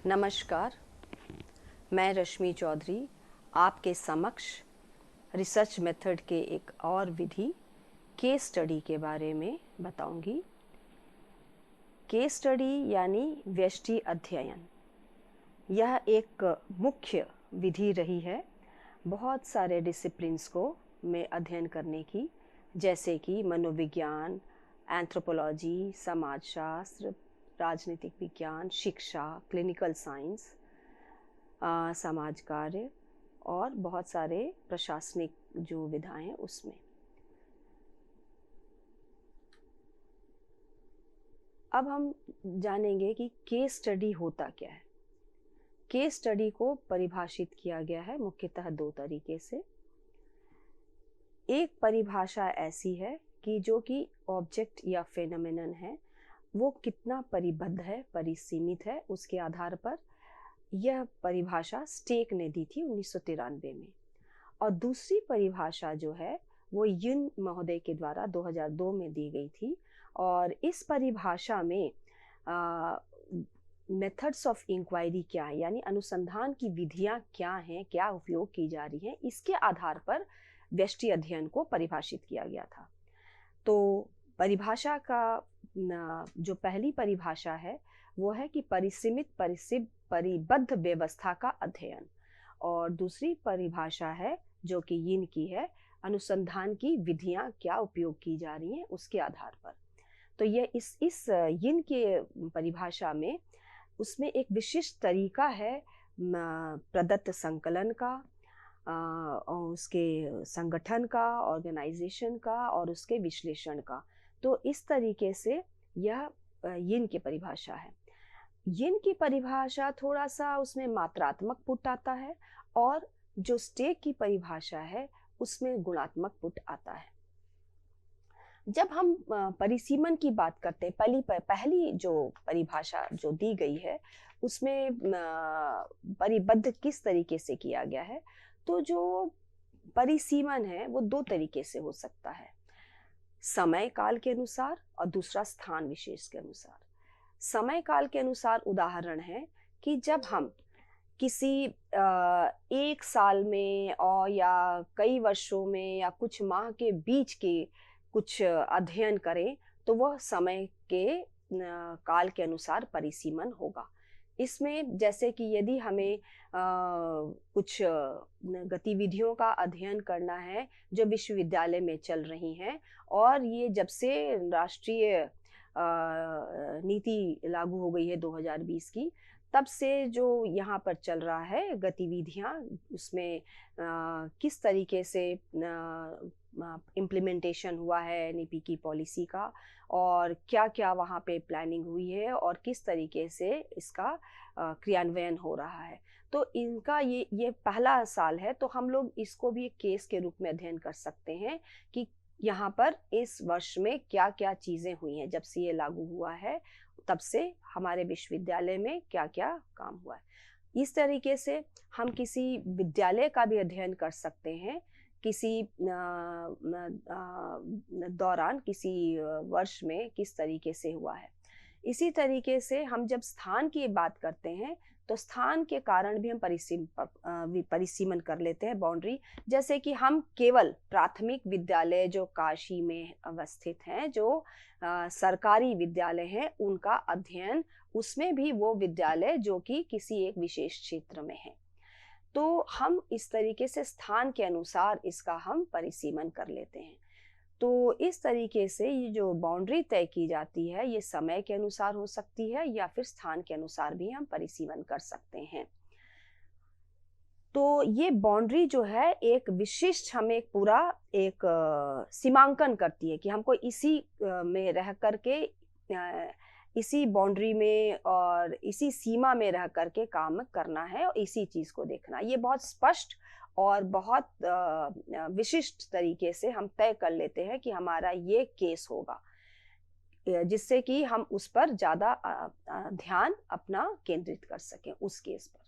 नमस्कार, मैं रश्मि चौधरी आपके समक्ष रिसर्च मेथड के एक और विधि केस स्टडी के बारे में बताऊंगी। केस स्टडी यानी व्यष्टि अध्ययन, यह एक मुख्य विधि रही है बहुत सारे डिसिप्लिन्स को में अध्ययन करने की, जैसे कि मनोविज्ञान, एंथ्रोपोलॉजी, समाजशास्त्र, राजनीतिक विज्ञान, शिक्षा, क्लिनिकल साइंस, समाज कार्य और बहुत सारे प्रशासनिक जो विधाएं हैं उसमें। अब हम जानेंगे कि केस स्टडी होता क्या है। केस स्टडी को परिभाषित किया गया है मुख्यतः दो तरीके से। एक परिभाषा ऐसी है कि जो कि ऑब्जेक्ट या फेनोमेनन है वो कितना परिबद्ध है, परिसीमित है, उसके आधार पर यह परिभाषा स्टेक ने दी थी 1993 में। और दूसरी परिभाषा जो है वो युन महोदय के द्वारा 2002 में दी गई थी। और इस परिभाषा में मेथड्स ऑफ इंक्वायरी क्या है, यानी अनुसंधान की विधियां क्या हैं, क्या उपयोग की जा रही हैं, इसके आधार पर व्यष्टि अध्ययन को परिभाषित किया गया था। तो परिभाषा का जो पहली परिभाषा है वो है कि परिसीमित परिबद्ध व्यवस्था का अध्ययन, और दूसरी परिभाषा है जो कि यिन की है, अनुसंधान की विधियां क्या उपयोग की जा रही हैं उसके आधार पर। तो यह इस यिन के परिभाषा में उसमें एक विशिष्ट तरीका है प्रदत्त संकलन का, और उसके संगठन का, ऑर्गेनाइजेशन का और उसके विश्लेषण का। तो इस तरीके से यह यिन की परिभाषा है। यिन की परिभाषा थोड़ा सा उसमें मात्रात्मक पुट आता है, और जो स्टेक की परिभाषा है उसमें गुणात्मक पुट आता है। जब हम परिसीमन की बात करते हैं, पहली जो परिभाषा जो दी गई है उसमें परिबद्ध किस तरीके से किया गया है, तो जो परिसीमन है वो दो तरीके से हो सकता है, समय काल के अनुसार और दूसरा स्थान विशेष के अनुसार। समय काल के अनुसार उदाहरण है कि जब हम किसी एक साल में और या कई वर्षों में या कुछ माह के बीच के कुछ अध्ययन करें तो वह समय के काल के अनुसार परिसीमन होगा। इसमें जैसे कि यदि हमें कुछ गतिविधियों का अध्ययन करना है जो विश्वविद्यालय में चल रही हैं, और ये जब से राष्ट्रीय नीति लागू हो गई है 2020 की, तब से जो यहाँ पर चल रहा है गतिविधियाँ, उसमें किस तरीके से इम्प्लीमेंटेशन हुआ है नीति की पॉलिसी का, और क्या क्या वहाँ पे प्लानिंग हुई है और किस तरीके से इसका क्रियान्वयन हो रहा है। तो इनका ये पहला साल है, तो हम लोग इसको भी एक केस के रूप में अध्ययन कर सकते हैं कि यहाँ पर इस वर्ष में क्या क्या चीज़ें हुई हैं, जब से ये लागू हुआ है तब से हमारे विश्वविद्यालय में क्या क्या काम हुआ है। इस तरीके से हम किसी विद्यालय का भी अध्ययन कर सकते हैं, किसी दौरान, किसी वर्ष में किस तरीके से हुआ है। इसी तरीके से हम जब स्थान की बात करते हैं तो स्थान के कारण भी हम परिसीमन कर लेते हैं, बाउंड्री। जैसे कि हम केवल प्राथमिक विद्यालय जो काशी में अवस्थित हैं, जो सरकारी विद्यालय हैं, उनका अध्ययन, उसमें भी वो विद्यालय जो कि किसी एक विशेष क्षेत्र में है, तो हम इस तरीके से स्थान के अनुसार इसका हम परिसीमन कर लेते हैं। तो इस तरीके से ये जो बाउंड्री तय की जाती है ये समय के अनुसार हो सकती है या फिर स्थान के अनुसार भी हम परिसीमन कर सकते हैं। तो ये बाउंड्री जो है एक विशिष्ट हमें एक पूरा एक सीमांकन करती है कि हमको इसी में रह करके, इसी बाउंड्री में और इसी सीमा में रह करके काम करना है और इसी चीज़ को देखना। ये बहुत स्पष्ट और बहुत विशिष्ट तरीके से हम तय कर लेते हैं कि हमारा ये केस होगा, जिससे कि हम उस पर ज़्यादा ध्यान अपना केंद्रित कर सकें उस केस पर।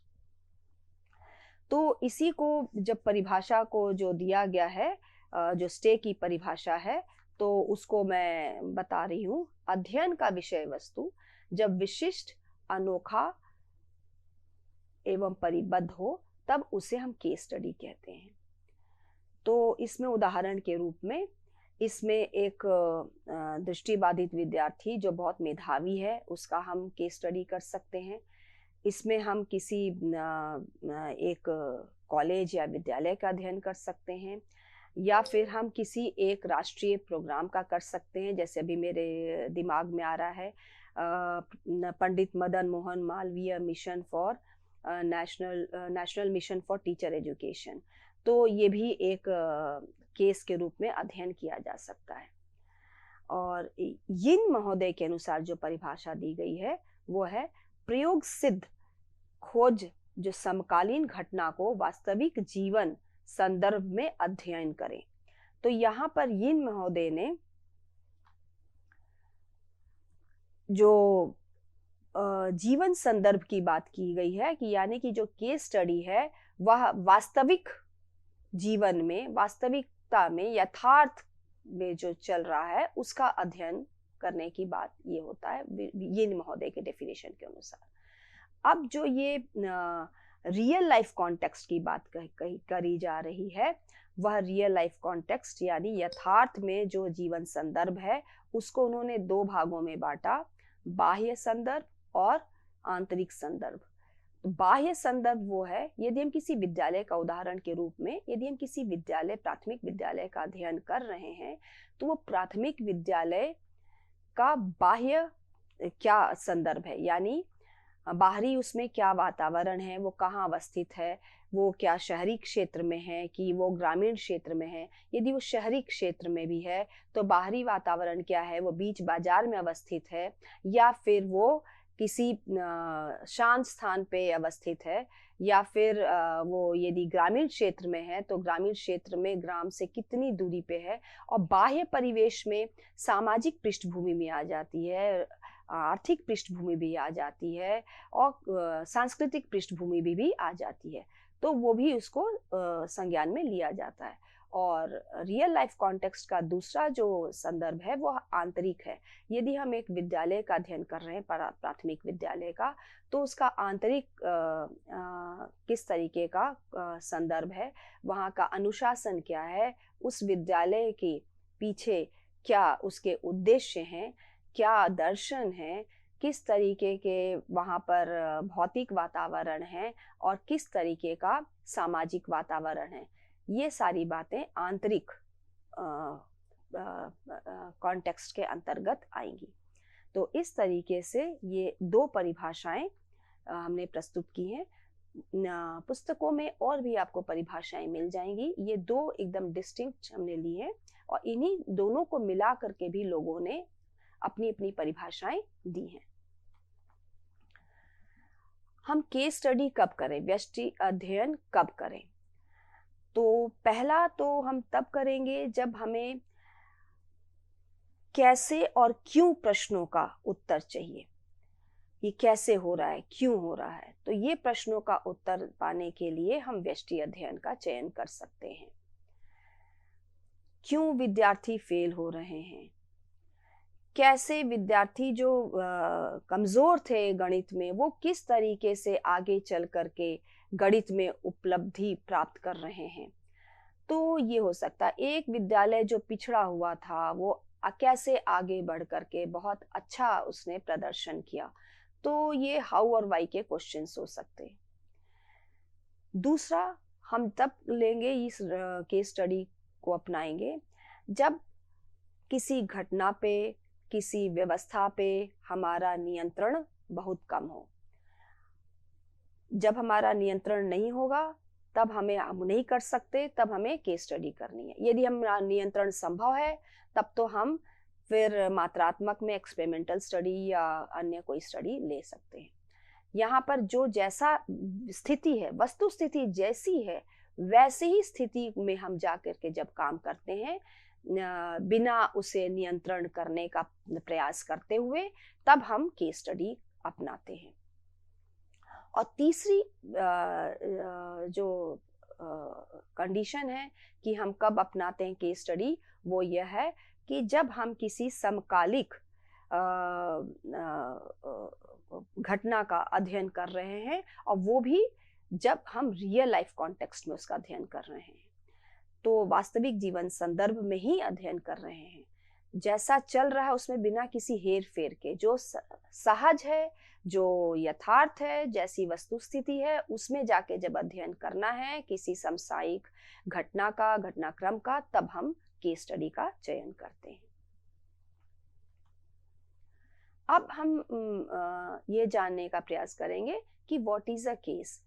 तो इसी को जब परिभाषा को जो दिया गया है, जो स्टे की परिभाषा है, तो उसको मैं बता रही हूँ। अध्ययन का विषय वस्तु जब विशिष्ट, अनोखा एवं परिबद्ध हो तब उसे हम केस स्टडी कहते हैं। तो इसमें उदाहरण के रूप में इसमें एक दृष्टिबाधित विद्यार्थी जो बहुत मेधावी है उसका हम केस स्टडी कर सकते हैं। इसमें हम किसी एक कॉलेज या विद्यालय का अध्ययन कर सकते हैं, या फिर हम किसी एक राष्ट्रीय प्रोग्राम का कर सकते हैं। जैसे अभी मेरे दिमाग में आ रहा है Pandit Madan Mohan Malaviya mission for national mission for teacher education. तो ये भी एक केस के रूप में अध्ययन किया जा सकता है। और यिन महोदय के अनुसार जो परिभाषा दी गई है वो है प्रयोग सिद्ध खोज जो समकालीन घटना को वास्तविक जीवन संदर्भ में अध्ययन करें। तो यहाँ पर यिन महोदय ने जो जीवन संदर्भ की बात की गई है कि यानी कि जो केस स्टडी है वह वास्तविक जीवन में, वास्तविकता में, यथार्थ में जो चल रहा है उसका अध्ययन करने की बात ये होता है यिन महोदय के डेफिनेशन के अनुसार। अब जो ये रियल लाइफ कॉन्टेक्स्ट की बात करी जा रही है वह रियल लाइफ कॉन्टेक्स्ट यानी यथार्थ में जो जीवन संदर्भ है उसको उन्होंने दो भागों में बांटा, बाह्य संदर्भ और आंतरिक संदर्भ। तो बाह्य संदर्भ वो है, यदि हम किसी विद्यालय का उदाहरण के रूप में, यदि हम किसी विद्यालय, प्राथमिक विद्यालय का अध्ययन कर रहे हैं तो वो प्राथमिक विद्यालय का बाह्य क्या संदर्भ है, यानी बाहरी उसमें क्या वातावरण है, वो कहाँ अवस्थित है, वो क्या शहरी क्षेत्र में है कि वो ग्रामीण क्षेत्र में है। यदि वो शहरी क्षेत्र में भी है तो बाहरी वातावरण क्या है, वो बीच बाजार में अवस्थित है या फिर वो किसी शांत स्थान पे अवस्थित है, या फिर वो यदि ग्रामीण क्षेत्र में है तो ग्रामीण क्षेत्र में ग्राम से कितनी दूरी पे है। और बाह्य परिवेश में सामाजिक पृष्ठभूमि में आ जाती है, आर्थिक पृष्ठभूमि भी आ जाती है और सांस्कृतिक पृष्ठभूमि भी आ जाती है, तो वो भी उसको संज्ञान में लिया जाता है। और रियल लाइफ कॉन्टेक्स्ट का दूसरा जो संदर्भ है वो आंतरिक है। यदि हम एक विद्यालय का अध्ययन कर रहे हैं, प्राथमिक विद्यालय का, तो उसका आंतरिक किस तरीके का संदर्भ है, वहाँ का अनुशासन क्या है, उस विद्यालय के पीछे क्या उसके उद्देश्य हैं, क्या दर्शन है, किस तरीके के वहाँ पर भौतिक वातावरण है और किस तरीके का सामाजिक वातावरण है, ये सारी बातें आंतरिक कॉन्टेक्स्ट के अंतर्गत आएंगी। तो इस तरीके से ये दो परिभाषाएं हमने प्रस्तुत की हैं। पुस्तकों में और भी आपको परिभाषाएं मिल जाएंगी, ये दो एकदम डिस्टिंक्ट हमने ली हैं और इन्हीं दोनों को मिला करके भी लोगों ने अपनी अपनी परिभाषाएं दी हैं। हम केस स्टडी कब करें, व्यष्टि अध्ययन कब करें? तो पहला तो हम तब करेंगे जब हमें कैसे और क्यों प्रश्नों का उत्तर चाहिए। ये कैसे हो रहा है, क्यों हो रहा है, तो ये प्रश्नों का उत्तर पाने के लिए हम व्यष्टि अध्ययन का चयन कर सकते हैं। क्यों विद्यार्थी फेल हो रहे हैं, कैसे विद्यार्थी जो कमजोर थे गणित में वो किस तरीके से आगे चल करके गणित में उपलब्धि प्राप्त कर रहे हैं। तो ये हो सकता है एक विद्यालय जो पिछड़ा हुआ था वो कैसे आगे बढ़ करके बहुत अच्छा उसने प्रदर्शन किया। तो ये हाउ और वाई के क्वेश्चंस हो सकते हैं। दूसरा हम तब लेंगे, इस केस स्टडी को अपनाएंगे जब किसी घटना पे, किसी व्यवस्था पे हमारा नियंत्रण बहुत कम हो। जब हमारा नियंत्रण नहीं होगा तब हम नहीं कर सकते, तब हमें केस स्टडी करनी है। यदि हमारा नियंत्रण संभव है तब तो हम फिर मात्रात्मक में एक्सपेरिमेंटल स्टडी या अन्य कोई स्टडी ले सकते हैं। यहाँ पर जो जैसा स्थिति है, वस्तु स्थिति जैसी है वैसे ही स्थिति में हम जाकर के जब काम करते हैं बिना उसे नियंत्रण करने का प्रयास करते हुए, तब हम केस स्टडी अपनाते हैं। और तीसरी जो कंडीशन है कि हम कब अपनाते हैं केस स्टडी, वो यह है कि जब हम किसी समकालिक घटना का अध्ययन कर रहे हैं, और वो भी जब हम रियल लाइफ कॉन्टेक्स्ट में उसका अध्ययन कर रहे हैं, तो वास्तविक जीवन संदर्भ में ही अध्ययन कर रहे हैं, जैसा चल रहा है उसमें बिना किसी हेर फेर के, जो सहज है, जो यथार्थ है, जैसी वस्तु स्थिति है, उसमें जाके जब अध्ययन करना है किसी समसामयिक घटना का, घटनाक्रम का, तब हम केस स्टडी का चयन करते हैं। अब हम ये जानने का प्रयास करेंगे कि व्हाट इज अ केस,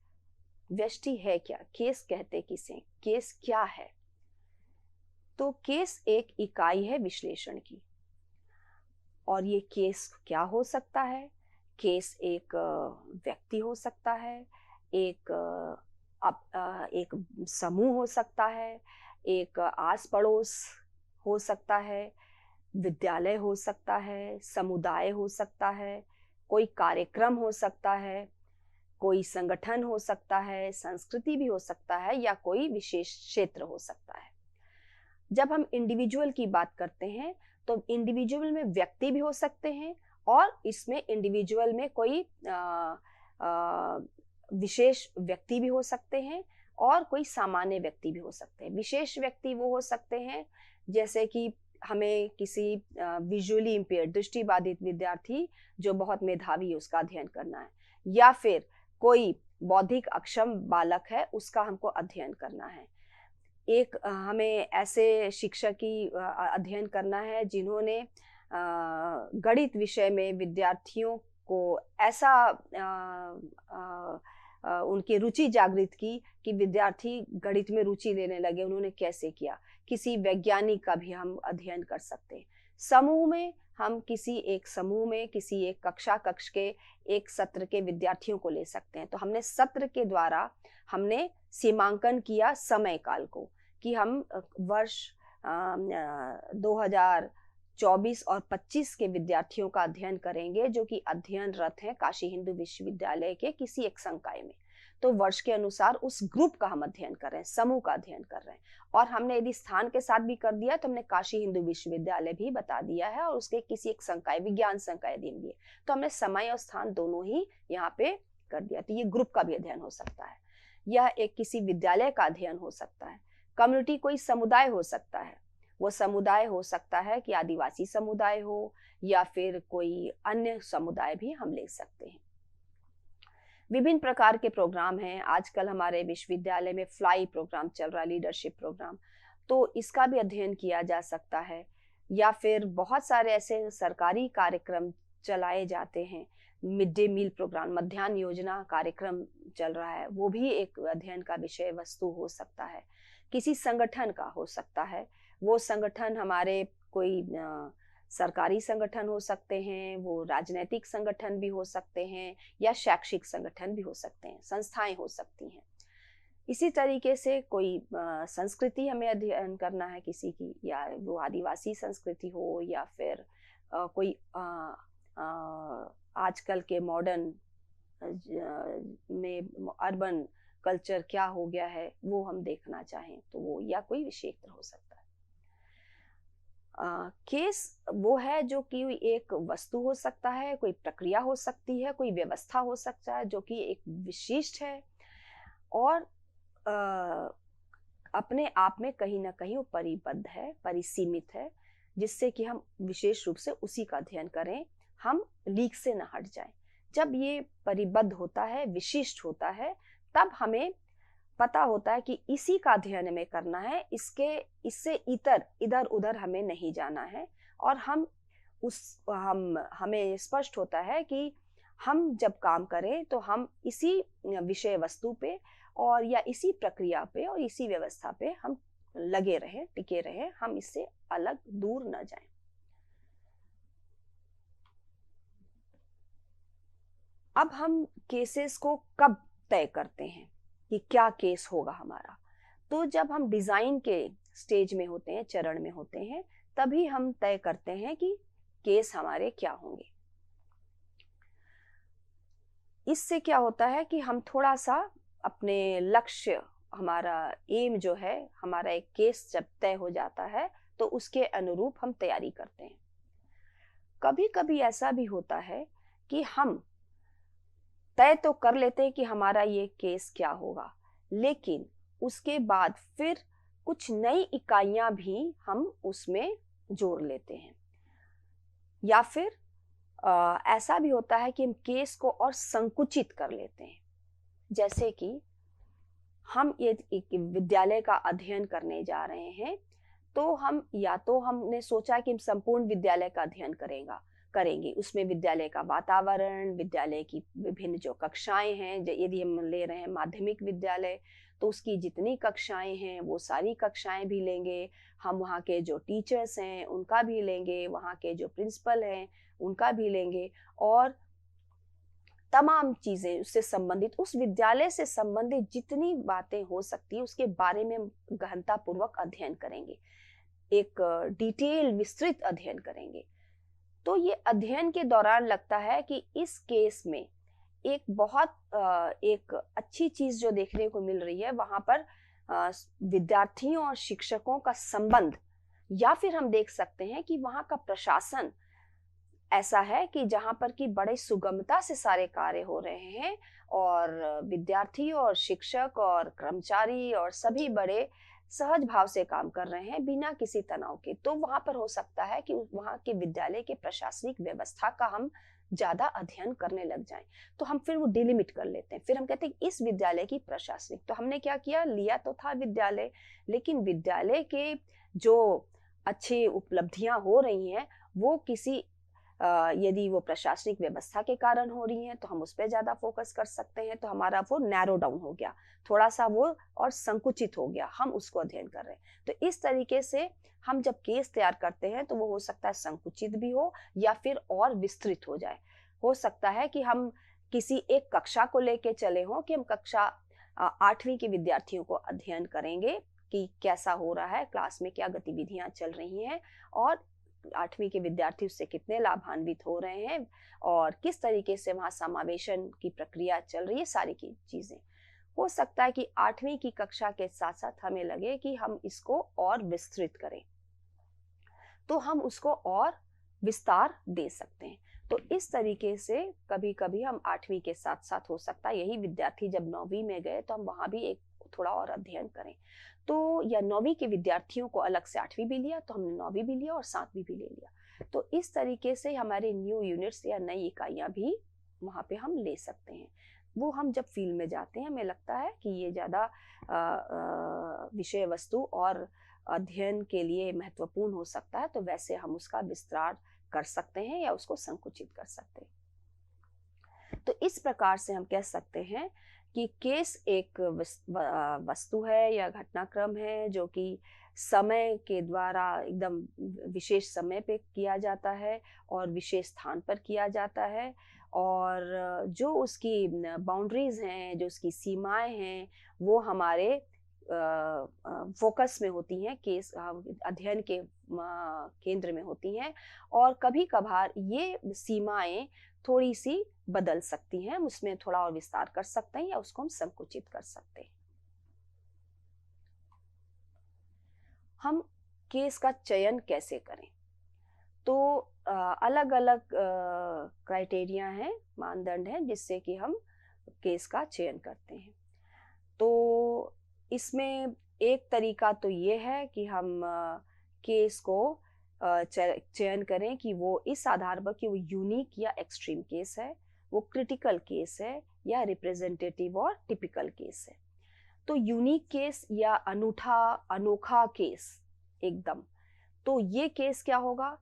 व्यष्टि है क्या, केस कहते किसे, केस क्या है। तो केस एक इकाई है विश्लेषण की, और ये केस क्या हो सकता है? केस एक व्यक्ति हो सकता है, एक एक समूह हो सकता है, एक आस पड़ोस हो सकता है, विद्यालय हो सकता है, समुदाय हो सकता है, कोई कार्यक्रम हो सकता है, कोई संगठन हो सकता है, संस्कृति भी हो सकता है, या कोई विशेष क्षेत्र हो सकता है। जब हम इंडिविजुअल की बात करते हैं तो इंडिविजुअल में व्यक्ति भी हो सकते हैं, और इसमें इंडिविजुअल में कोई विशेष व्यक्ति भी हो सकते हैं, और कोई सामान्य व्यक्ति भी हो सकते हैं। विशेष व्यक्ति वो हो सकते हैं जैसे कि हमें किसी विजुअली इम्पेयर्ड, दृष्टिबाधित विद्यार्थी जो बहुत मेधावी है उसका अध्ययन करना है, या फिर कोई बौद्धिक अक्षम बालक है उसका हमको अध्ययन करना है। एक हमें ऐसे शिक्षक की अध्ययन करना है जिन्होंने गणित विषय में विद्यार्थियों को ऐसा उनकी रुचि जागृत की कि विद्यार्थी गणित में रुचि लेने लगे। उन्होंने कैसे किया? किसी वैज्ञानिक का भी हम अध्ययन कर सकते हैं। समूह में हम किसी एक समूह में किसी एक कक्ष के एक सत्र के विद्यार्थियों को ले सकते हैं। तो हमने सत्र के द्वारा हमने सीमांकन किया समय काल को, कि हम वर्ष 2024 और 25 के विद्यार्थियों का अध्ययन करेंगे जो कि अध्ययनरत हैं काशी हिंदू विश्वविद्यालय के किसी एक संकाय में। तो वर्ष के अनुसार उस ग्रुप का हम अध्ययन कर रहे हैं, समूह का अध्ययन कर रहे हैं। और हमने यदि स्थान के साथ भी कर दिया तो हमने काशी हिंदू विश्वविद्यालय भी बता दिया है, और उसके किसी एक संकाय, विज्ञान संकाय दिन दिए, तो हमने समय और स्थान दोनों ही यहाँ पे कर दिया। तो ये ग्रुप का भी अध्ययन हो सकता है, यह एक किसी विद्यालय का अध्ययन हो सकता है। कम्युनिटी कोई समुदाय हो सकता है, वो समुदाय हो सकता है कि आदिवासी समुदाय हो, या फिर कोई अन्य समुदाय भी हम ले सकते हैं। विभिन्न प्रकार के प्रोग्राम हैं। आजकल हमारे विश्वविद्यालय में फ्लाई प्रोग्राम चल रहा है, लीडरशिप प्रोग्राम, तो इसका भी अध्ययन किया जा सकता है। या फिर बहुत सारे ऐसे सरकारी कार्यक्रम चलाए जाते हैं, मिड डे मील प्रोग्राम, मध्याह्न योजना कार्यक्रम चल रहा है, वो भी एक अध्ययन का विषय वस्तु हो सकता है। किसी संगठन का हो सकता है, वो संगठन हमारे कोई सरकारी संगठन हो सकते हैं, वो राजनीतिक संगठन भी हो सकते हैं, या शैक्षिक संगठन भी हो सकते हैं, संस्थाएं हो सकती हैं। इसी तरीके से कोई संस्कृति हमें अध्ययन करना है किसी की, या वो आदिवासी संस्कृति हो, या फिर कोई आजकल के मॉडर्न में अर्बन कल्चर क्या हो गया है वो हम देखना चाहें तो वो, या कोई क्षेत्र हो सकता है। केस वो है जो कि एक वस्तु हो सकता है, कोई प्रक्रिया हो सकती है, कोई व्यवस्था हो सकता है जो कि एक विशिष्ट है, और अपने आप में कहीं ना कहीं वो परिबद्ध है, परिसीमित है, जिससे कि हम विशेष रूप से उसी का अध्ययन करें, हम लीक से न हट जाएं। जब ये परिबद्ध होता है, विशिष्ट होता है, तब हमें पता होता है कि इसी का अध्ययन हमें करना है, इससे इधर उधर हमें नहीं जाना है। और हमें स्पष्ट होता है कि हम जब काम करें तो हम इसी विषय वस्तु पे, और या इसी प्रक्रिया पे, और इसी व्यवस्था पे हम लगे रहें, टिके रहें, हम इससे अलग दूर न जाएं। अब हम केसेस को कब तय करते हैं कि क्या केस होगा हमारा? तो जब हम डिजाइन के स्टेज में होते हैं, चरण में होते हैं, तभी हम तय करते हैं कि केस हमारे क्या होंगे। इससे क्या होता है कि हम थोड़ा सा अपने लक्ष्य, हमारा एम जो है, हमारा एक केस जब तय हो जाता है तो उसके अनुरूप हम तैयारी करते हैं। कभी कभी ऐसा भी होता है कि हम तय तो कर लेते हैं कि हमारा ये केस क्या होगा, लेकिन उसके बाद फिर कुछ नई इकाइयां भी हम उसमें जोड़ लेते हैं। या फिर ऐसा भी होता है कि हम केस को और संकुचित कर लेते हैं। जैसे कि हम ये एक विद्यालय का अध्ययन करने जा रहे हैं, तो हम या तो हमने सोचा कि हम संपूर्ण विद्यालय का अध्ययन करेंगे। उसमें विद्यालय का वातावरण, विद्यालय की विभिन्न जो कक्षाएं हैं, यदि हम ले रहे हैं माध्यमिक विद्यालय, तो उसकी जितनी कक्षाएं हैं वो सारी कक्षाएं भी लेंगे। हम वहाँ के जो टीचर्स हैं उनका भी लेंगे, वहाँ के जो प्रिंसिपल हैं उनका भी लेंगे, और तमाम चीजें उससे संबंधित, उस विद्यालय से संबंधित जितनी बातें हो सकती है उसके बारे में गहनता पूर्वक अध्ययन करेंगे, एक डिटेल विस्तृत अध्ययन करेंगे। तो ये अध्ययन के दौरान लगता है कि इस केस में एक बहुत एक अच्छी चीज जो देखने को मिल रही है, वहां पर विद्यार्थियों और शिक्षकों का संबंध, या फिर हम देख सकते हैं कि वहां का प्रशासन ऐसा है कि जहां पर कि बड़े सुगमता से सारे कार्य हो रहे हैं, और विद्यार्थी और शिक्षक और कर्मचारी और सभी बड़े सहज भाव से काम कर रहे हैं बिना किसी तनाव के। तो वहां पर हो सकता है कि वहां के विद्यालय के प्रशासनिक व्यवस्था का हम ज्यादा अध्ययन करने लग जाएं। तो हम फिर वो डिलिमिट कर लेते हैं, फिर हम कहते हैं इस विद्यालय की प्रशासनिक, तो हमने क्या किया, लिया तो था विद्यालय, लेकिन विद्यालय के जो अच्छी उपलब्धियां हो रही हैं वो किसी यदि वो प्रशासनिक व्यवस्था के कारण हो रही हैं तो हम उस पर ज्यादा फोकस कर सकते हैं, तो हमारा वो नैरो डाउन हो गया, थोड़ा सा वो और संकुचित हो गया, हम उसको अध्ययन कर रहे हैं। तो इस तरीके से हम जब केस तैयार करते हैं तो वो हो सकता है संकुचित भी हो या फिर और विस्तृत हो जाए। हो सकता है कि हम किसी एक कक्षा को लेके चले हों कि हम कक्षा 8वीं के विद्यार्थियों को अध्ययन करेंगे कि कैसा हो रहा है, क्लास में क्या गतिविधियां चल रही हैं, और 8वीं के विद्यार्थी उससे कितने लाभान्वित हो रहे हैं, और किस तरीके से वहां समावेशन की प्रक्रिया चल रही है, सारी की चीजें। हो सकता है कि 8वीं की कक्षा के साथ साथ हमें लगे कि हम इसको और विस्तृत करें, तो हम उसको और विस्तार दे सकते हैं। तो इस तरीके से कभी कभी हम 8वीं के साथ साथ, हो सकता है यही विद्यार्थी जब 9वीं में गए तो हम वहां भी एक थोड़ा और अध्ययन करें, तो या 9वीं के विद्यार्थियों को अलग से 8वीं भी लिया, तो हमने 9वीं भी लिया और 7वीं भी ले लिया। तो इस तरीके से हमारे न्यू यूनिट्स या नई इकाइयां भी वहां पे हम ले सकते हैं। वो हम जब फील्ड में जाते हैं हमें लगता है कि ये ज्यादा विषय वस्तु और अध्ययन के लिए महत्वपूर्ण हो सकता है, तो वैसे हम उसका विस्तार कर सकते हैं या उसको संकुचित कर सकते हैं। तो इस प्रकार से हम कह सकते हैं कि केस एक वस्तु है या घटनाक्रम है जो कि समय के द्वारा एकदम विशेष समय पे किया जाता है और विशेष स्थान पर किया जाता है, और जो उसकी बाउंड्रीज हैं, जो उसकी सीमाएं हैं, वो हमारे फोकस में होती हैं, केस अध्ययन के केंद्र में होती हैं, और कभी कभार ये सीमाएं थोड़ी सी बदल सकती हैं, उसमें थोड़ा और विस्तार कर सकते हैं या उसको हम संकुचित कर सकते हैं। हम केस का चयन कैसे करें, तो अलग अलग क्राइटेरिया हैं, मानदंड हैं जिससे कि हम केस का चयन करते हैं। तो इसमें एक तरीका तो ये है कि हम केस को चयन करें कि वो इस आधार पर कि वो यूनिक या एक्सट्रीम केस है, वो क्रिटिकल केस है या रिप्रेजेंटेटिव और टिपिकल केस है। तो यूनिक केस या अनोखा केस एकदम, तो ये केस क्या होगा,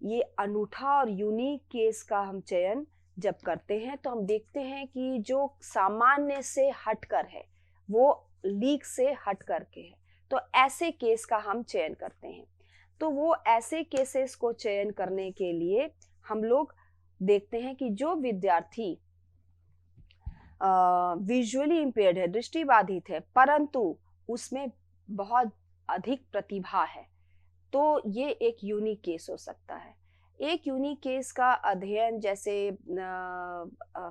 ये अनूठा और यूनिक केस का हम चयन जब करते हैं तो हम देखते हैं कि जो सामान्य से हटकर है, वो लीक से हट करके है, तो ऐसे केस का हम चयन करते हैं। तो वो ऐसे केसेस को चयन करने के लिए हम लोग देखते हैं कि जो विद्यार्थी विजुअली इम्पेयर्ड है, दृष्टिबाधित है, परंतु उसमें बहुत अधिक प्रतिभा है, तो ये एक यूनिक केस हो सकता है। एक यूनिक केस का अध्ययन जैसे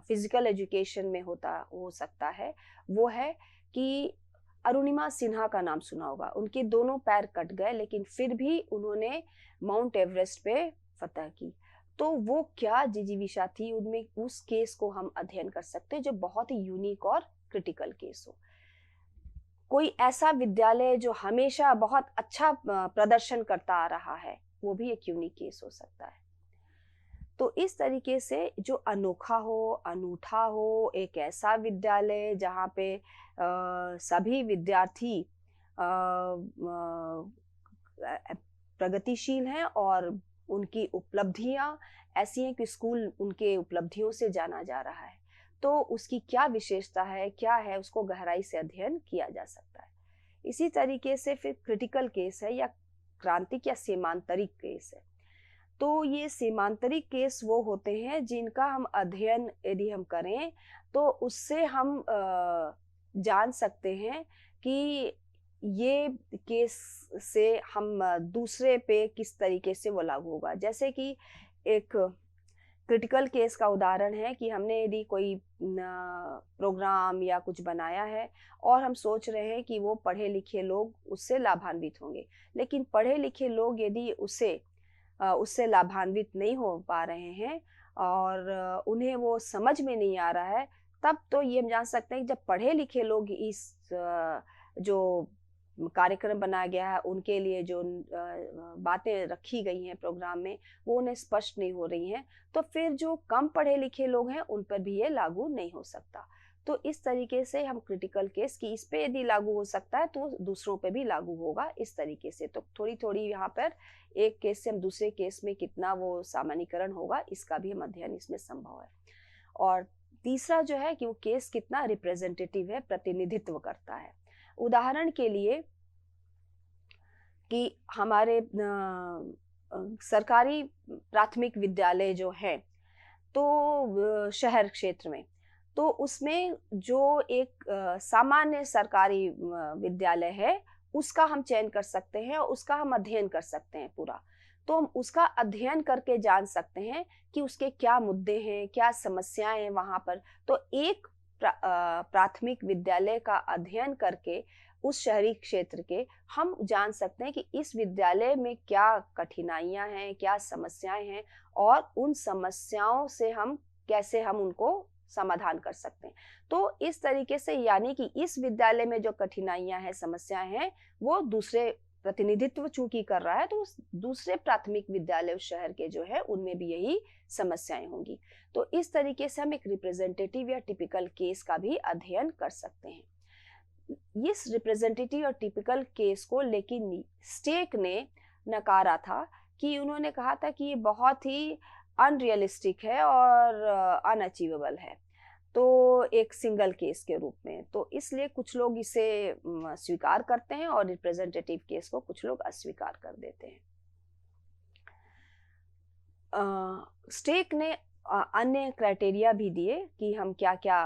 फिजिकल एजुकेशन में हो सकता है, वो है कि अरुणिमा सिन्हा का नाम सुना होगा, उनके दोनों पैर कट गए लेकिन फिर भी उन्होंने माउंट एवरेस्ट पे फतह की। तो वो क्या जिजीविषा थी उनमें, उस केस को हम अध्ययन कर सकते हैं जो बहुत ही यूनिक और क्रिटिकल केस हो। कोई ऐसा विद्यालय जो हमेशा बहुत अच्छा प्रदर्शन करता आ रहा है, वो भी एक यूनिक केस हो सकता है। तो इस तरीके से जो अनोखा हो, अनूठा हो, एक ऐसा विद्यालय जहाँ पे सभी विद्यार्थी प्रगतिशील हैं और उनकी उपलब्धियां ऐसी हैं कि स्कूल उनके उपलब्धियों से जाना जा रहा है, तो उसकी क्या विशेषता है, क्या है, उसको गहराई से अध्ययन किया जा सकता है। इसी तरीके से फिर क्रिटिकल केस है या क्रांतिक या सीमांतरिक केस है। तो ये सीमांतरिक केस वो होते हैं जिनका हम अध्ययन यदि हम करें तो उससे हम जान सकते हैं कि ये केस से हम दूसरे पे किस तरीके से वो लागू होगा। जैसे कि एक क्रिटिकल केस का उदाहरण है कि हमने यदि कोई प्रोग्राम या कुछ बनाया है और हम सोच रहे हैं कि वो पढ़े लिखे लोग उससे लाभान्वित होंगे, लेकिन पढ़े लिखे लोग यदि उससे लाभान्वित नहीं हो पा रहे हैं और उन्हें वो समझ में नहीं आ रहा है, तब तो ये हम जान सकते हैं कि जब पढ़े लिखे लोग इस जो कार्यक्रम बनाया गया है उनके लिए जो बातें रखी गई हैं प्रोग्राम में वो उन्हें स्पष्ट नहीं हो रही हैं, तो फिर जो कम पढ़े लिखे लोग हैं उन पर भी ये लागू नहीं हो सकता। तो इस तरीके से हम क्रिटिकल केस की इस पे यदि लागू हो सकता है तो दूसरों पे भी लागू होगा इस तरीके से। तो थोड़ी थोड़ी यहाँ पर एक केस से हम दूसरे केस में कितना वो सामान्यीकरण होगा इसका भी हम अध्ययन इसमें संभव है। और तीसरा जो है कि वो केस कितना रिप्रेजेंटेटिव है, प्रतिनिधित्व करता है। उदाहरण के लिए कि हमारे सरकारी प्राथमिक विद्यालय जो है तो शहर क्षेत्र में, तो उसमें जो एक सामान्य सरकारी विद्यालय है उसका हम चयन कर सकते हैं और उसका हम अध्ययन कर सकते हैं पूरा। तो हम उसका अध्ययन करके जान सकते हैं कि उसके क्या मुद्दे हैं, क्या समस्याएं हैं वहाँ पर। तो एक प्राथमिक विद्यालय का अध्ययन करके उस शहरी क्षेत्र के हम जान सकते हैं कि इस विद्यालय में क्या कठिनाइयां हैं, क्या समस्याएं हैं और उन समस्याओं से हम कैसे हम उनको समाधान कर सकते हैं। तो इस तरीके से यानी कि इस विद्यालय में जो कठिनाइयां हैं, समस्याएं हैं, वो दूसरे प्रतिनिधित्व चूंकि कर रहा है तो उस दूसरे प्राथमिक विद्यालय उस शहर के जो है उनमें भी यही समस्याएं होंगी। तो इस तरीके से हम एक रिप्रेजेंटेटिव या टिपिकल केस का भी अध्ययन कर सकते हैं। इस रिप्रेजेंटेटिव और टिपिकल केस को लेकिन स्टेक ने नकारा था कि उन्होंने कहा था कि ये बहुत ही अनरियलिस्टिक है और अनअचीवेबल है, तो एक सिंगल केस के रूप में। तो इसलिए कुछ लोग इसे स्वीकार करते हैं और रिप्रेजेंटेटिव केस को कुछ लोग अस्वीकार कर देते हैं। स्टेक ने अन्य क्राइटेरिया भी दिए कि हम क्या क्या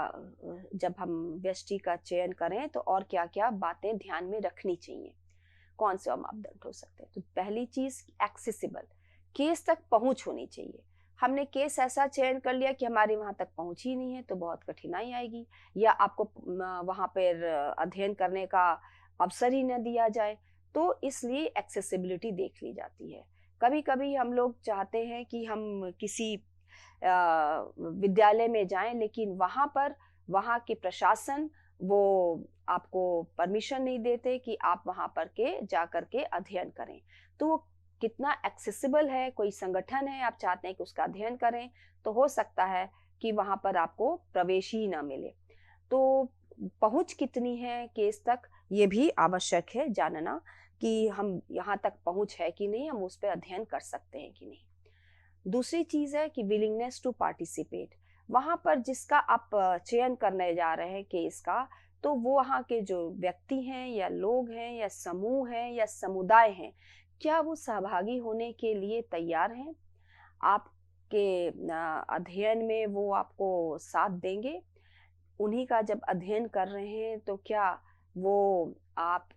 जब हम व्यष्टि का चयन करें तो और क्या क्या बातें ध्यान में रखनी चाहिए, कौन से मापदंड हो सकते हैं। तो पहली चीज एक्सेसिबल, केस तक पहुंच होनी चाहिए। हमने केस ऐसा चयन कर लिया कि हमारे वहां तक पहुंच ही नहीं है तो बहुत कठिनाई आएगी, या आपको वहां पर अध्ययन करने का अवसर ही न दिया जाए, तो इसलिए एक्सेसिबिलिटी देख ली जाती है। कभी कभी हम लोग चाहते हैं कि हम किसी विद्यालय में जाएं लेकिन वहाँ के प्रशासन वो आपको परमिशन नहीं देते कि आप वहाँ पर के जा कर के अध्ययन करें। तो वो कितना एक्सेसिबल है, कोई संगठन है आप चाहते हैं कि उसका अध्ययन करें, तो हो सकता है कि वहाँ पर आपको प्रवेश ही ना मिले। तो पहुँच कितनी है केस तक, ये भी आवश्यक है जानना कि हम यहाँ तक पहुँच है कि नहीं, हम उस पर अध्ययन कर सकते हैं कि नहीं। दूसरी चीज है कि विलिंगनेस टू पार्टिसिपेट। वहां पर जिसका आप चयन करने जा रहे हैं केस का, तो वो वहाँ के जो व्यक्ति हैं या लोग हैं या समूह हैं या समुदाय हैं, क्या वो सहभागी होने के लिए तैयार हैं? आपके अध्ययन में वो आपको साथ देंगे? उन्हीं का जब अध्ययन कर रहे हैं तो क्या वो आप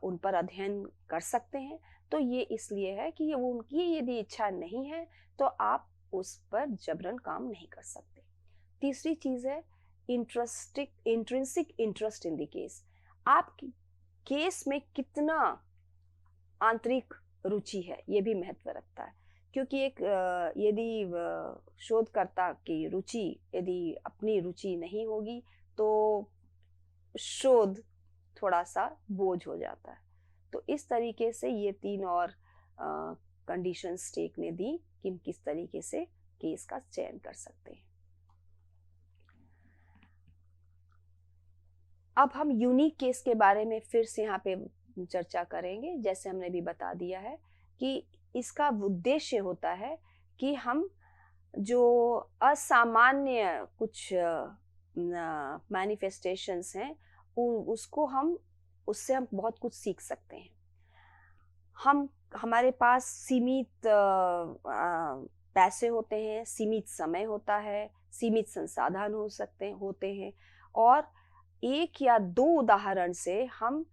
उन पर अध्ययन कर सकते हैं? तो ये इसलिए है कि वो उनकी यदि इच्छा नहीं है तो आप उस पर जबरन काम नहीं कर सकते। तीसरी चीज है intrinsic interest in the case. आप केस में कितना आंतरिक रुचि है, ये भी महत्व रखता है, क्योंकि एक यदि शोधकर्ता की रुचि यदि अपनी रुचि नहीं होगी तो शोध थोड़ा सा बोझ हो जाता है। तो इस तरीके से ये 3 और कंडीशन स्टेक ने दी कि हम किस तरीके से केस का चयन कर सकते हैं। अब हम यूनिक केस के बारे में फिर से यहाँ पे चर्चा करेंगे। जैसे हमने भी बता दिया है कि इसका उद्देश्य होता है कि हम जो असामान्य कुछ मैनिफेस्टेशंस हैं उससे हम बहुत कुछ सीख सकते हैं। हमारे पास सीमित पैसे होते हैं, सीमित समय होता है, सीमित संसाधन होते हैं और एक या 2 उदाहरण से हम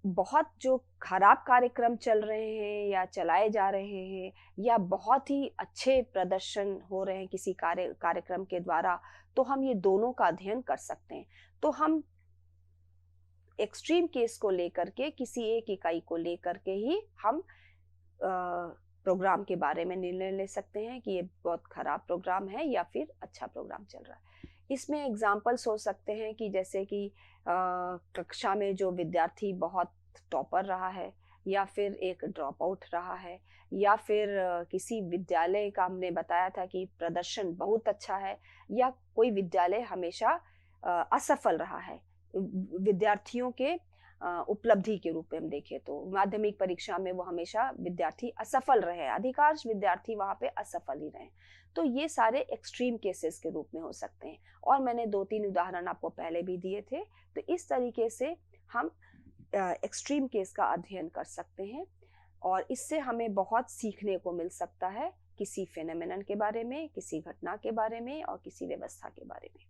बहुत जो खराब कार्यक्रम चल रहे हैं या चलाए जा रहे हैं या बहुत ही अच्छे प्रदर्शन हो रहे हैं किसी कार्यक्रम के द्वारा, तो हम ये दोनों का अध्ययन कर सकते हैं। तो हम एक्सट्रीम केस को लेकर के किसी एक इकाई को लेकर के ही हम प्रोग्राम के बारे में निर्णय ले सकते हैं कि ये बहुत खराब प्रोग्राम है या फिर अच्छा प्रोग्राम चल रहा है। इसमें एग्जाम्पल्स हो सकते हैं कि जैसे कि कक्षा में जो विद्यार्थी बहुत टॉपर रहा है या फिर एक ड्रॉप आउट रहा है या फिर किसी विद्यालय का हमने बताया था कि प्रदर्शन बहुत अच्छा है या कोई विद्यालय हमेशा असफल रहा है विद्यार्थियों के उपलब्धि के रूप में हम देखें तो माध्यमिक परीक्षा में वो हमेशा विद्यार्थी असफल रहे, अधिकांश विद्यार्थी वहाँ पे असफल ही रहे। तो ये सारे एक्सट्रीम केसेस के रूप में हो सकते हैं और मैंने 2-3 उदाहरण आपको पहले भी दिए थे। तो इस तरीके से हम एक्सट्रीम केस का अध्ययन कर सकते हैं और इससे हमें बहुत सीखने को मिल सकता है किसी फेनोमेनन के बारे में, किसी घटना के बारे में और किसी व्यवस्था के बारे में।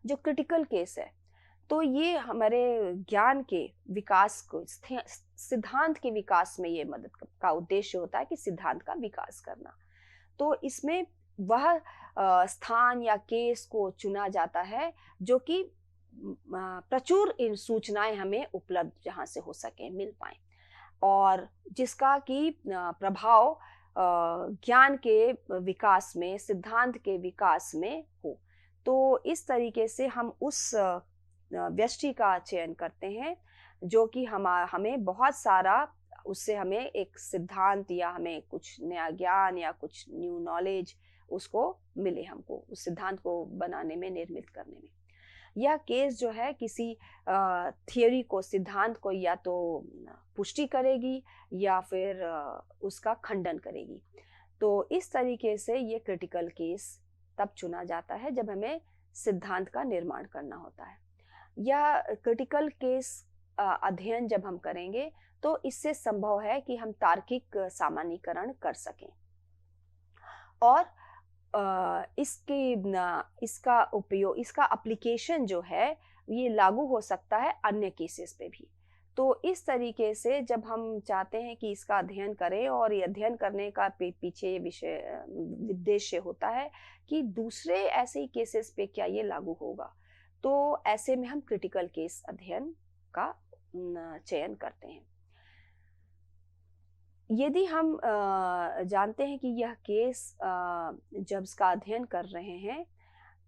जो क्रिटिकल केस है तो ये हमारे ज्ञान के विकास को, सिद्धांत के विकास में ये मदद का उद्देश्य होता है कि सिद्धांत का विकास करना। तो इसमें वह स्थान या केस को चुना जाता है जो कि प्रचुर इन सूचनाएं हमें उपलब्ध जहाँ से हो सके मिल पाए और जिसका कि प्रभाव ज्ञान के विकास में, सिद्धांत के विकास में हो। तो इस तरीके से हम उस व्यष्टि का चयन करते हैं जो कि हमें बहुत सारा उससे हमें एक सिद्धांत या हमें कुछ नया ज्ञान या कुछ न्यू नॉलेज उसको मिले, हमको उस सिद्धांत को बनाने में, निर्मित करने में। यह केस जो है किसी थियोरी को, सिद्धांत को या तो पुष्टि करेगी या फिर उसका खंडन करेगी। तो इस तरीके से ये क्रिटिकल केस तब चुना जाता है जब हमें सिद्धांत का निर्माण करना होता है। यह क्रिटिकल केस अध्ययन जब हम करेंगे तो इससे संभव है कि हम तार्किक सामान्यीकरण कर सकें और इसका उपयोग, इसका एप्लीकेशन जो है ये लागू हो सकता है अन्य केसेस पे भी। तो इस तरीके से जब हम चाहते हैं कि इसका अध्ययन करें और ये अध्ययन करने का पीछे विषय उद्देश्य होता है कि दूसरे ऐसे ही केसेस पे क्या ये लागू होगा, तो ऐसे में हम क्रिटिकल केस अध्ययन का चयन करते हैं। यदि हम जानते हैं कि यह केस जब इसका अध्ययन कर रहे हैं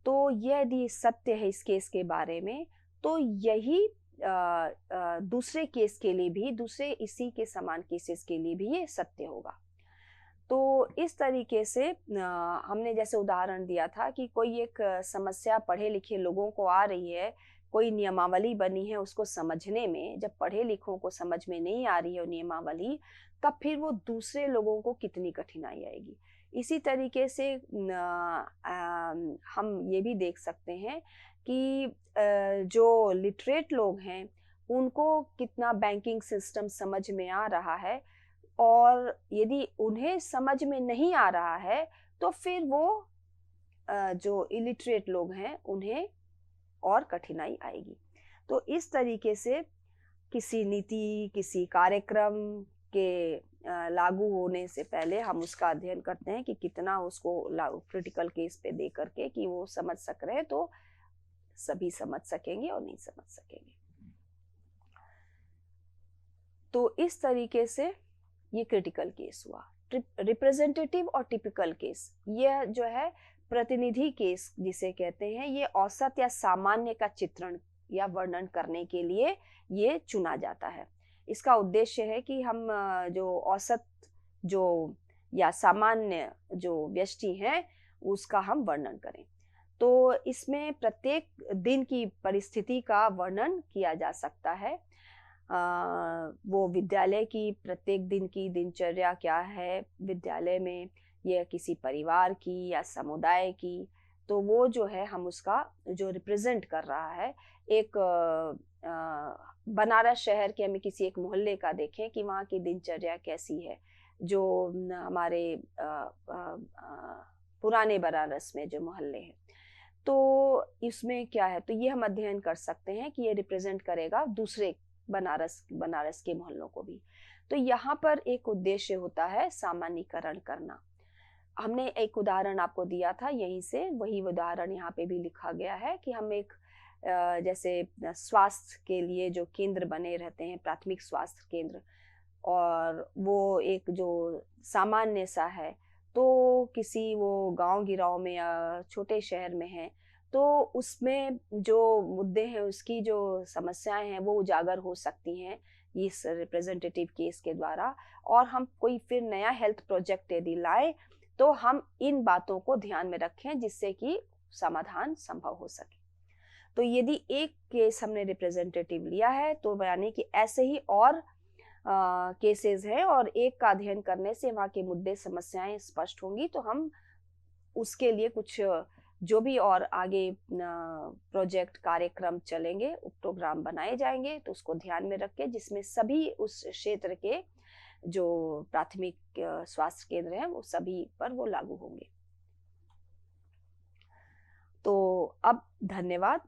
तो यदि सत्य है इस केस के बारे में, तो यही दूसरे केस के लिए भी, दूसरे इसी के समान केसेस के लिए भी ये सत्य होगा। तो इस तरीके से हमने जैसे उदाहरण दिया था कि कोई एक समस्या पढ़े लिखे लोगों को आ रही है, कोई नियमावली बनी है, उसको समझने में जब पढ़े लिखों को समझ में नहीं आ रही है वो नियमावली, तब फिर वो दूसरे लोगों को कितनी कठिनाई आएगी। इसी तरीके से हम ये भी देख सकते हैं कि जो लिटरेट लोग हैं उनको कितना बैंकिंग सिस्टम समझ में आ रहा है और यदि उन्हें समझ में नहीं आ रहा है तो फिर वो जो इलिटरेट लोग हैं उन्हें और कठिनाई आएगी। तो इस तरीके से किसी नीति, किसी कार्यक्रम के लागू होने से पहले हम उसका अध्ययन करते हैं कि कितना उसको क्रिटिकल केस पे दे करके कि वो समझ सक रहे हैं, तो सभी समझ सकेंगे और नहीं समझ सकेंगे। तो इस तरीके से ये क्रिटिकल केस हुआ। रिप्रेजेंटेटिव और टिपिकल केस, यह जो है प्रतिनिधि केस जिसे कहते हैं, ये औसत या सामान्य का चित्रण या वर्णन करने के लिए ये चुना जाता है। इसका उद्देश्य है कि हम जो औसत जो या सामान्य जो व्यष्टि हैं उसका हम वर्णन करें। तो इसमें प्रत्येक दिन की परिस्थिति का वर्णन किया जा सकता है। वो विद्यालय की प्रत्येक दिन की दिनचर्या क्या है विद्यालय में, या किसी परिवार की या समुदाय की, तो वो जो है हम उसका जो रिप्रेजेंट कर रहा है। एक बनारस शहर के हमें किसी एक मोहल्ले का देखें कि वहाँ की दिनचर्या कैसी है, जो हमारे पुराने बनारस में जो मोहल्ले हैं, तो इसमें क्या है, तो ये हम अध्ययन कर सकते हैं कि ये रिप्रेजेंट करेगा दूसरे बनारस के मोहल्लों को भी। तो यहाँ पर एक उद्देश्य होता है सामान्यीकरण करना। हमने एक उदाहरण आपको दिया था यहीं से, वही उदाहरण यहाँ पे भी लिखा गया है कि हम एक जैसे स्वास्थ्य के लिए जो केंद्र बने रहते हैं, प्राथमिक स्वास्थ्य केंद्र, और वो एक जो सामान्य सा है, तो किसी वो गांव गिराव में या छोटे शहर में है, तो उसमें जो मुद्दे हैं, उसकी जो समस्याएं हैं वो उजागर हो सकती हैं इस रिप्रेजेंटेटिव केस के द्वारा। और हम कोई फिर नया हेल्थ प्रोजेक्ट यदि लाएं तो हम इन बातों को ध्यान में रखें जिससे कि समाधान संभव हो सके। तो यदि एक केस हमने रिप्रेजेंटेटिव लिया है तो यानी कि ऐसे ही और केसेस हैं, और एक का अध्ययन करने से वहाँ के मुद्दे समस्याएं स्पष्ट होंगी, तो हम उसके लिए कुछ जो भी और आगे प्रोजेक्ट कार्यक्रम चलेंगे, प्रोग्राम बनाए जाएंगे, तो उसको ध्यान में रख के जिसमें सभी उस क्षेत्र के जो प्राथमिक स्वास्थ्य केंद्र हैं वो सभी पर वो लागू होंगे। तो अब धन्यवाद।